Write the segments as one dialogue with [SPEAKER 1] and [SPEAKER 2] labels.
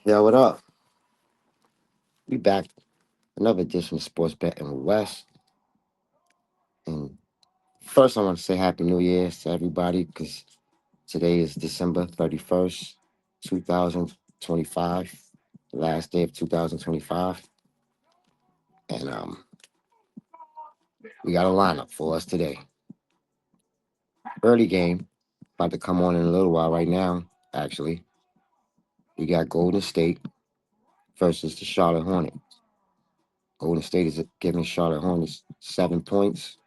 [SPEAKER 1] Yeah, what up? We back. Another edition of Sports Betting West. And first, I want to say Happy New Year to everybody because today is December 31st, 2025, the last day of 2025. And we got a lineup for us today. Early game, about to come on in a little while right now, actually. We got Golden State versus the Charlotte Hornets. Golden State is giving Charlotte Hornets 7 points,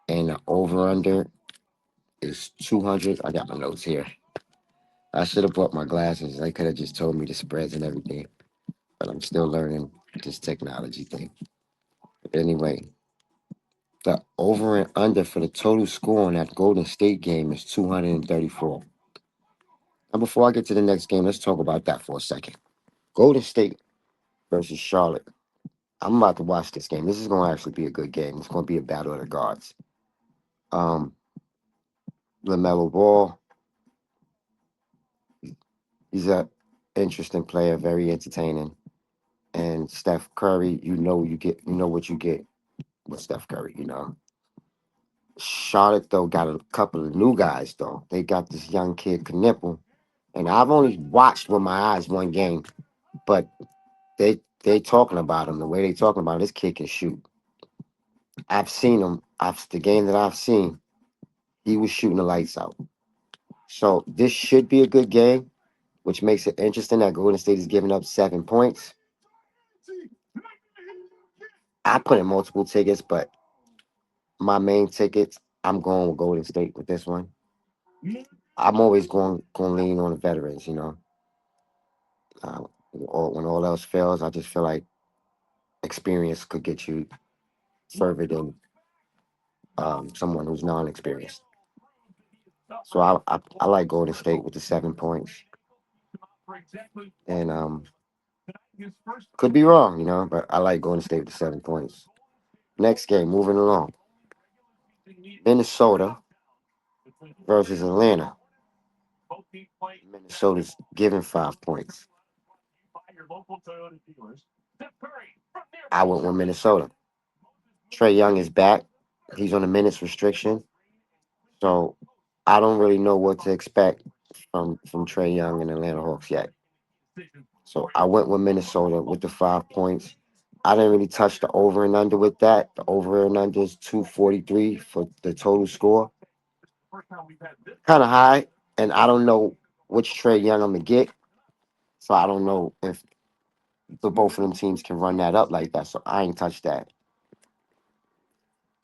[SPEAKER 1] and the over under is 200. I got my notes here. I should have brought my glasses. They could have just told me the spreads and everything, but I'm still learning this technology thing. But anyway, the over and under for the total score on that Golden State game is 234. Now, before I get to the next game, let's talk about that for a second. Golden State versus Charlotte. I'm about to watch this game. This is going to actually be a good game. It's going to be a battle of the guards. Um, LaMelo Ball, he's a interesting player, very entertaining. And Steph Curry, you know what you get with Steph Curry, you know. Charlotte though got a couple of new guys though. They got this young kid Knipple, and I've only watched with my eyes one game, but they talking about him the way they talking about him, this kid can shoot. I've seen him. The game that I've seen, he was shooting the lights out. So this should be a good game, which makes it interesting that Golden State is giving up 7 points. I put in multiple tickets, but my main tickets, I'm going with Golden State with this one. I'm always going to lean on the veterans, you know. When all else fails, I just feel like experience could get you further than someone who's non-experienced. So I like Golden State with the 7 points, and could be wrong, you know, but I like Golden State with the 7 points. Next game, moving along, Minnesota versus Atlanta. Minnesota's giving 5 points. I went with Minnesota. Trey Young is back. He's on a minutes restriction. So I don't really know what to expect from Trey Young and Atlanta Hawks yet. So I went with Minnesota with the 5 points. I didn't really touch the over and under with that. The over and under is 243 for the total score. Kind of high. And I don't know which Trey Young I'm gonna get. So I don't know if both of them teams can run that up like that. So I ain't touched that.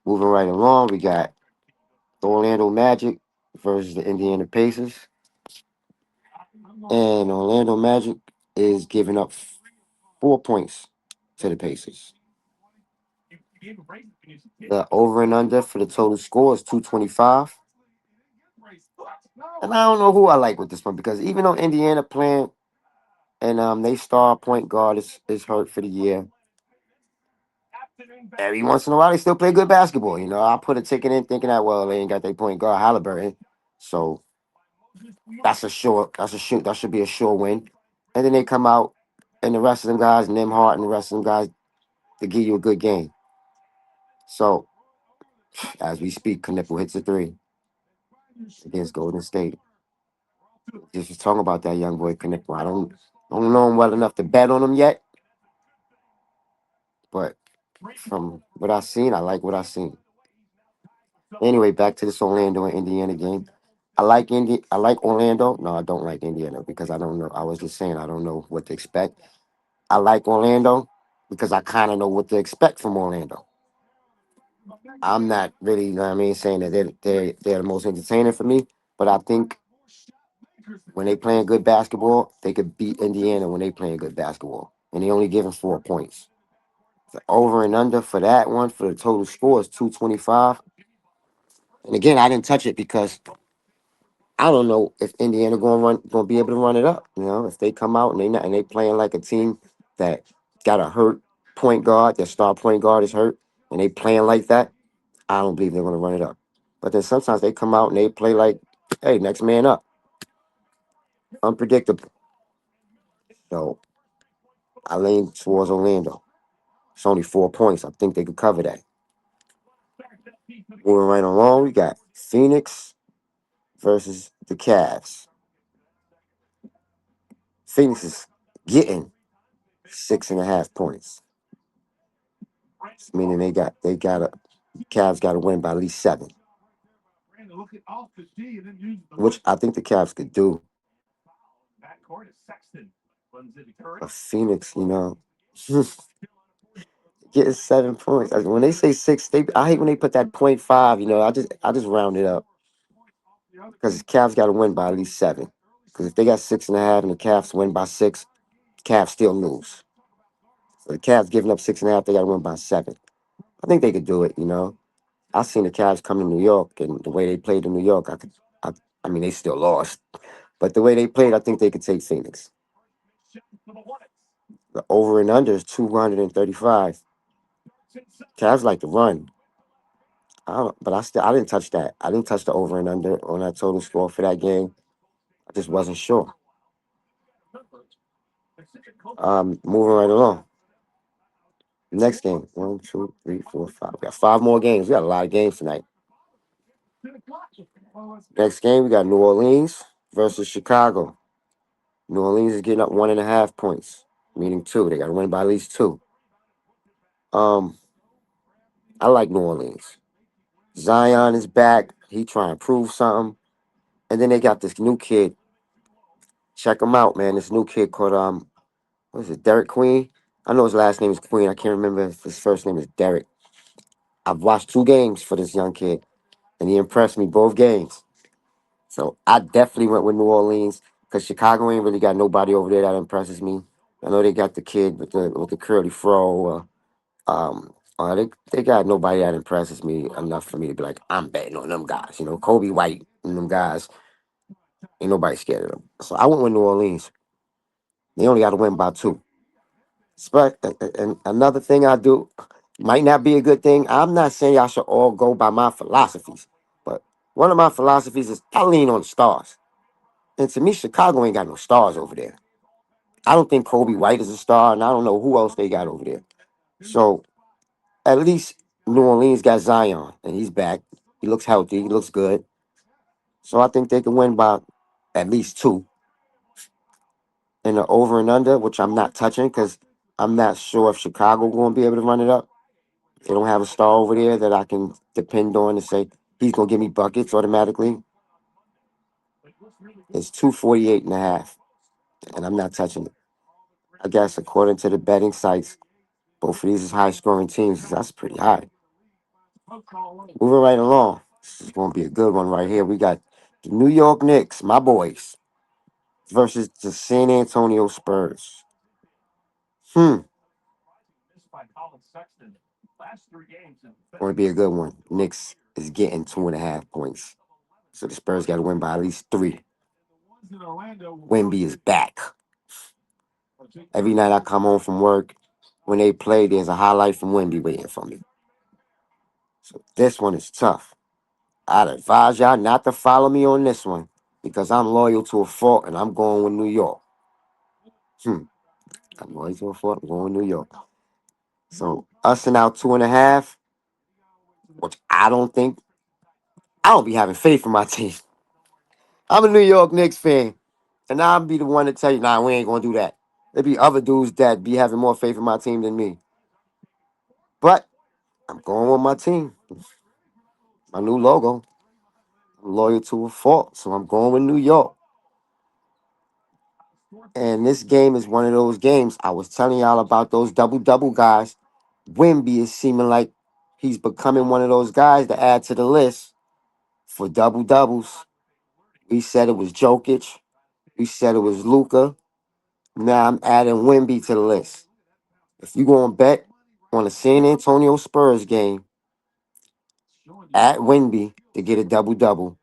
[SPEAKER 1] Moving right along, we got the Orlando Magic versus the Indiana Pacers. And Orlando Magic is giving up 4 points to the Pacers. The over and under for the total score is 225. And I don't know who I like with this one because even though Indiana playing and they star point guard is hurt for the year, every once in a while they still play good basketball. You know, I put a ticket in thinking that well they ain't got their point guard Halliburton, so that should be a sure win. And then they come out and the rest of them guys, Nimhart and the rest of them guys, to give you a good game. So as we speak, Knipple hits a three against Golden State. Just was talking about that young boy Knipple. I don't know him well enough to bet on him yet, but from what I've seen, I like what I've seen. Anyway, back to this Orlando and Indiana game. I like Orlando. No, I don't like Indiana because I don't know. I was just saying I don't know what to expect. I like Orlando because I kind of know what to expect from Orlando. I'm not really, you know what I mean, saying that they're the most entertaining for me, but I think when they playing good basketball, they could beat Indiana when they playing good basketball, and they only giving 4 points. The over and under for that one for the total score is 225. And again, I didn't touch it because I don't know if Indiana gonna be able to run it up. You know, if they come out and they playing like a team that got a hurt point guard, their star point guard is hurt, and they playing like that, I don't believe they're gonna run it up. But then sometimes they come out and they play like Hey, next man up. Unpredictable. So I lean towards Orlando. It's only 4 points. I think they could cover that. Moving right along, we got Phoenix versus the Cavs. Phoenix is getting 6.5 points. Meaning they got Cavs got to win by at least 7, which I think the Cavs could do. But Phoenix, getting 7 points. When they say six, I hate when they put that .5. I just round it up because Cavs got to win by at least 7. Because if they got 6.5 and the Cavs win by 6, Cavs still lose. So the Cavs giving up 6.5, they got to win by 7. I think they could do it. I seen the Cavs come to New York, and the way they played in New York, I mean, they still lost, but the way they played, I think they could take Phoenix. The over and under is 235. Cavs like to run. But I didn't touch that. I didn't touch the over and under on that total score for that game. I just wasn't sure. Moving right along. Next game. 1, 2, 3, 4, 5. We got 5 more games. We got a lot of games tonight. Next game, we got New Orleans versus Chicago. New Orleans is getting up 1.5 points, meaning 2. They got to win by at least 2. I like New Orleans. Zion is back. He trying to prove something. And then they got this new kid. Check him out, man. This new kid called what is it, Derek Queen? I know his last name is Queen. I can't remember if his first name is Derek. I've watched 2 games for this young kid, and he impressed me both games. So I definitely went with New Orleans because Chicago ain't really got nobody over there that impresses me. I know they got the kid with the curly fro. They got nobody that impresses me enough for me to be like, I'm betting on them guys. Kobe White and them guys, ain't nobody scared of them. So I went with New Orleans. They only got to win by 2. And another thing I do might not be a good thing. I'm not saying y'all should all go by my philosophies, but one of my philosophies is I lean on the stars. And to me, Chicago ain't got no stars over there. I don't think Kobe White is a star, and I don't know who else they got over there. So at least New Orleans got Zion, and he's back. He looks healthy. He looks good. So I think they can win by at least 2. And the over and under, which I'm not touching because I'm not sure if Chicago going to be able to run it up. They don't have a star over there that I can depend on to say he's going to give me buckets automatically. It's 248.5, and I'm not touching it. I guess according to the betting sites, both of these is high scoring teams. That's pretty high. Moving right along. This is going to be a good one right here. We got the New York Knicks, my boys, versus the San Antonio Spurs. Going to be a good one. Knicks is getting 2.5 points. So the Spurs got to win by at least 3. Wemby is back. Every night I come home from work, when they play, there's a highlight from Wemby waiting for me. So this one is tough. I'd advise y'all not to follow me on this one because I'm loyal to a fault and I'm going with New York. I'm loyal to a fault. I'm going with New York. So us and out 2.5, which I don't be having faith in my team. I'm a New York Knicks fan, and I'll be the one to tell you, nah, we ain't gonna do that. There be other dudes that be having more faith in my team than me. But I'm going with my team. My new logo. I'm loyal to a fault, so I'm going with New York. And this game is one of those games. I was telling y'all about those double-double guys. Wemby is seeming like he's becoming one of those guys to add to the list for double-doubles. We said it was Jokic. We said it was Luka. Now I'm adding Wemby to the list. If you're going to bet on a San Antonio Spurs game, at Wemby to get a double-double,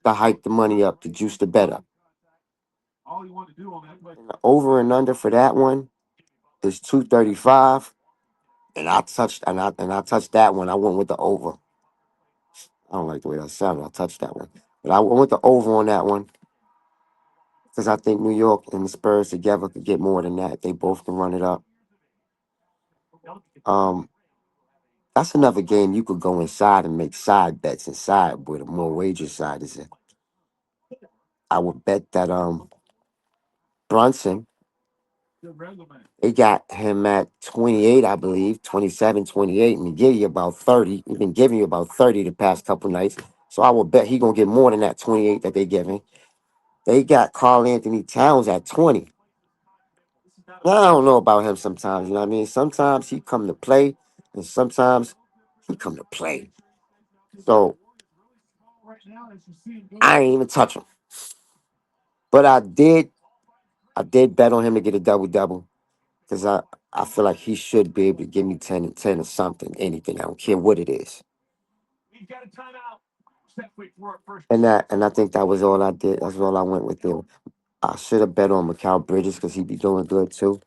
[SPEAKER 1] to hype the money up, to juice the bet up. And the over and under for that one is 235. And I touched that one. I went with the over. I don't like the way that sounded. I touched that one. But I went the over on that one because I think New York and the Spurs together could get more than that. They both can run it up. Um, that's another game you could go inside and make side bets inside with a more wager side. Is it? I would bet that Brunson, they got him at 28, I believe, 27, 28, and he give you about 30. He's been giving you about 30 the past couple nights. So I will bet he gonna get more than that 28 that they giving. They got Carl Anthony Towns at 20. Now, I don't know about him sometimes, you know what I mean? Sometimes he come to play, and sometimes he come to play. So I ain't even touch him. But I did bet on him to get a double double because I feel like he should be able to give me 10 and 10 or something, anything. I don't care what it is. And I think that was all I did. That's all I went with there. I should have bet on Mikal Bridges because he'd be doing good too.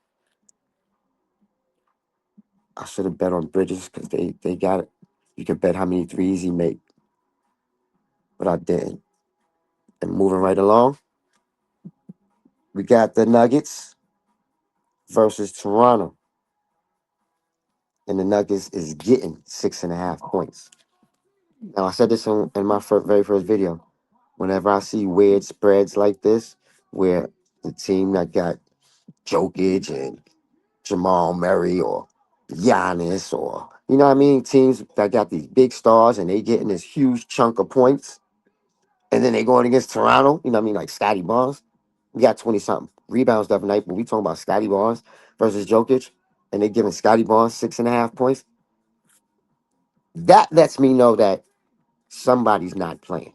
[SPEAKER 1] I should have bet on Bridges because they got it. You can bet how many threes he made, but I didn't. And moving right along, we got the Nuggets versus Toronto, and the Nuggets is getting 6.5 points. Now I said this in my very first video. Whenever I see weird spreads like this, where the team that got Jokic and Jamal Murray or Giannis or you know what I mean, teams that got these big stars and they getting this huge chunk of points, and then they going against Toronto, you know what I mean, like Scotty Barnes, we got 20 something rebounds the other night, but we talking about Scotty Barnes versus Jokic, and they giving Scotty Barnes 6.5 points. That lets me know that somebody's not playing.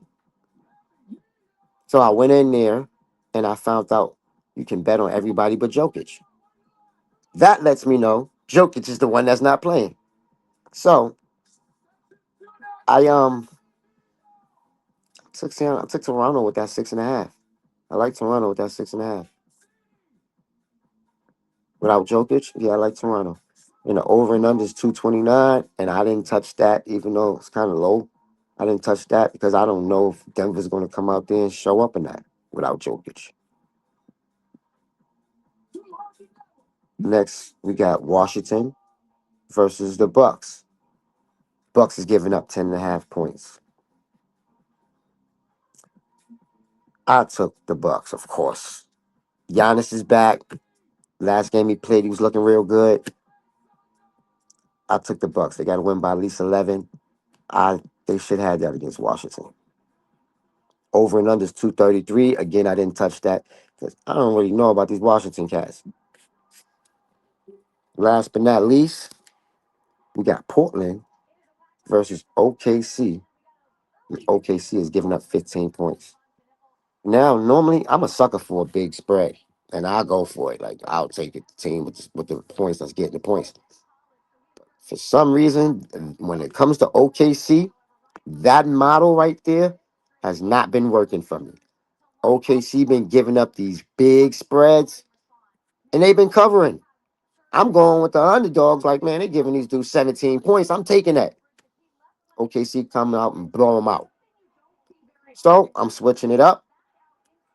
[SPEAKER 1] So I went in there and I found out you can bet on everybody but Jokic. That lets me know Jokic is the one that's not playing. So I took Toronto with that 6.5. I like Toronto with that 6.5. Without Jokic, yeah, I like Toronto. And the over and under is 229, and I didn't touch that, even though it's kind of low. I didn't touch that because I don't know if Denver's going to come out there and show up in that without Jokic. Next, we got Washington versus the Bucks. Bucks is giving up 10.5 points. I took the Bucks, of course. Giannis is back. Last game he played, he was looking real good. I took the Bucks. They got to win by at least 11. They should have that against Washington. Over and under is 233. Again, I didn't touch that because I don't really know about these Washington cats. Last but not least, we got Portland versus OKC. OKC is giving up 15 points. Now, normally, I'm a sucker for a big spread, and I'll go for it. Like, I'll take it, the team with the points that's getting the points. For some reason, when it comes to OKC, that model right there has not been working for me. OKC been giving up these big spreads, and they've been covering. I'm going with the underdogs. Like, man, they're giving these dudes 17 points. I'm taking that. OKC coming out and blow them out. So I'm switching it up.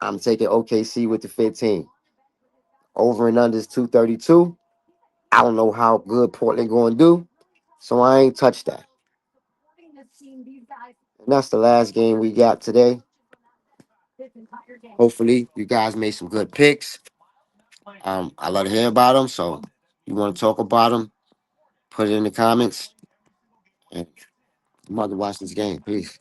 [SPEAKER 1] I'm taking OKC with the 15. Over and under is 232. I don't know how good Portland going to do, so I ain't touched that. And that's the last game we got today. Hopefully, you guys made some good picks. I love to hear about them, so you want to talk about them, put it in the comments. And I'm about to watch this game. Peace.